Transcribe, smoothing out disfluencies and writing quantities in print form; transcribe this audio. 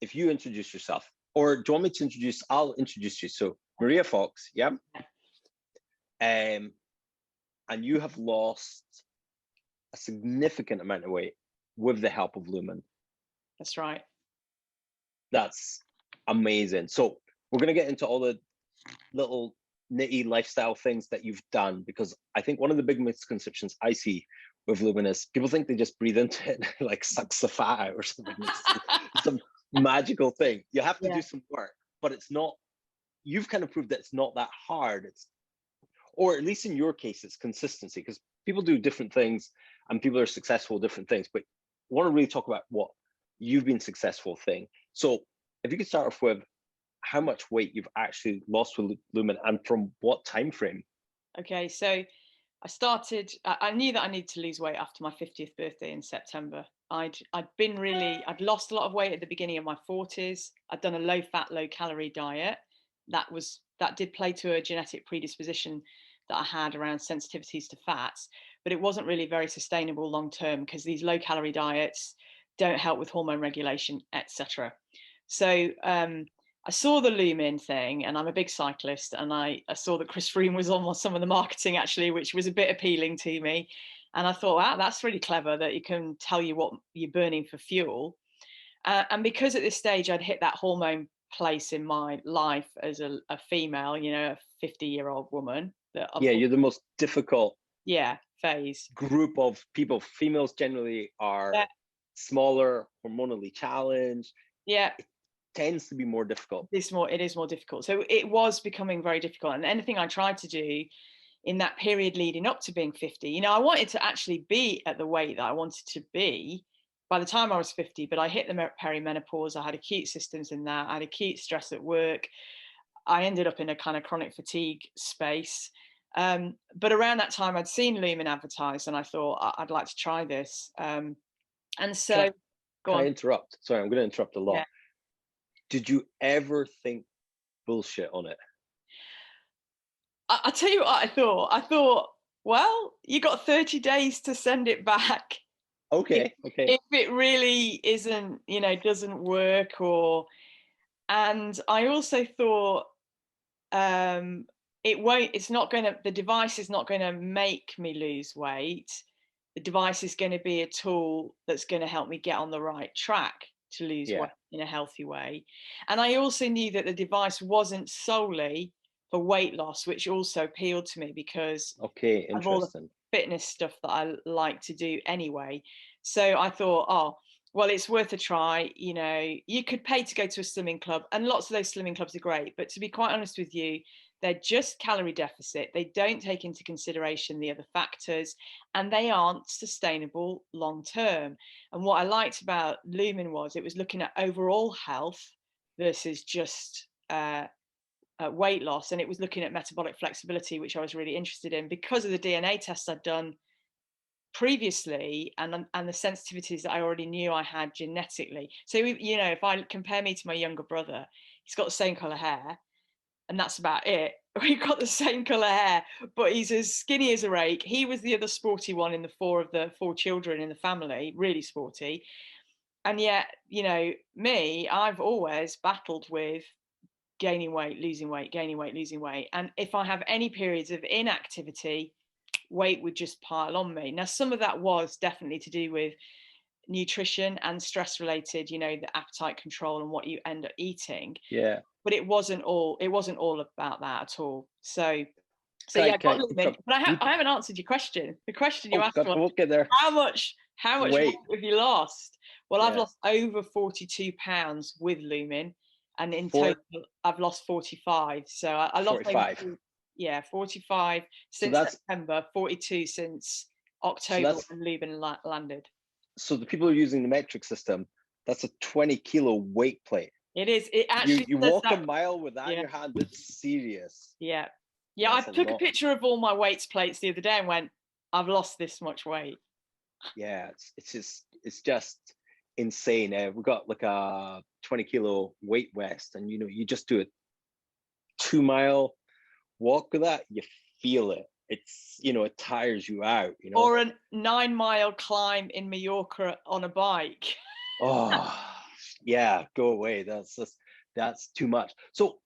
if you introduce yourself, or do you want me to introduce? I'll introduce you. So Maria Fox, yeah. And you have lost a significant amount of weight with the help of Lumen. That's right. That's amazing. So we're going to get into all the little nitty lifestyle things that you've done, because I think one of the big misconceptions I see with Lumen is people think they just breathe into it, like sucks the fat out or something. It's some magical thing. You have to do some work, but it's not. You've kind of proved that it's not that hard. Or at least in your case, it's consistency, because people do different things and people are successful at different things. But I want to really talk about what you've been successful thing. So if you could start off with how much weight you've actually lost with Lumen and from what time frame. Okay, so I knew that I needed to lose weight after my 50th birthday in September. I'd lost a lot of weight at the beginning of my 40s. I'd done a low fat, low calorie diet. That did play to a genetic predisposition that I had around sensitivities to fats, but it wasn't really very sustainable long term, because these low calorie diets don't help with hormone regulation, etc. So I saw the Lumen thing, and I'm a big cyclist, and I saw that Chris Froome was on some of the marketing actually, which was a bit appealing to me. And I thought, wow, that's really clever that you can tell you what you're burning for fuel. And because at this stage I'd hit that hormone place in my life as a female, a 50-year-old woman. You're the most difficult phase. Group of people. Females generally are smaller, hormonally challenged. It tends to be more difficult. It is more difficult. So it was becoming very difficult. And anything I tried to do in that period leading up to being 50, I wanted to actually be at the weight that I wanted to be by the time I was 50, but I hit the perimenopause. I had acute symptoms in that. I had acute stress at work. I ended up in a kind of chronic fatigue space. But around that time, I'd seen Lumen advertised, and I thought I'd like to try this. And so, can I interrupt? Sorry, I'm going to interrupt a lot. Yeah. Did you ever think bullshit on it? I tell you what I thought. I thought, well, you got 30 days to send it back. Okay. If it really isn't, doesn't work, and I also thought, the device is not going to make me lose weight. The device is going to be a tool that's going to help me get on the right track to lose weight in a healthy way. And I also knew that the device wasn't solely for weight loss, which also appealed to me because of all the fitness stuff that I like to do anyway. So I thought, well, it's worth a try. You could pay to go to a slimming club, and lots of those slimming clubs are great. But to be quite honest with you, they're just calorie deficit. They don't take into consideration the other factors, and they aren't sustainable long term. And what I liked about Lumen was it was looking at overall health versus just weight loss, and it was looking at metabolic flexibility, which I was really interested in because of the DNA tests I'd done previously and the sensitivities that I already knew I had genetically. So if I compare me to my younger brother, he's got the same color hair, and that's about it. We've got the same color hair, but he's as skinny as a rake. He was the other sporty one in the four children in the family, really sporty. And yet, me, I've always battled with gaining weight, losing weight, gaining weight, losing weight. And if I have any periods of inactivity, weight would just pile on me. Now, some of that was definitely to do with nutrition and stress related, the appetite control and what you end up eating. Yeah. But it wasn't all about that at all. So I got Lumen, but I haven't answered your question. The question you asked was, we'll get there. How much weight have you lost? Well, I've lost over 42 pounds with Lumen, and in total, I've lost 45. So I lost 45. 45 since September, 42 since October when Lumen landed. So the people who are using the metric system, that's a 20 kilo weight plate. It is. It actually you walk a mile with that in your hand. It's serious. Yeah. I took a picture of all my weights plates the other day and went, I've lost this much weight. Yeah, it's just insane. We've got like a 20 kilo weight vest, and you just do a 2 mile walk with that, you feel it. It's it tires you out. Or a 9 mile climb in Mallorca on a bike. Oh, yeah, go away. That's too much. So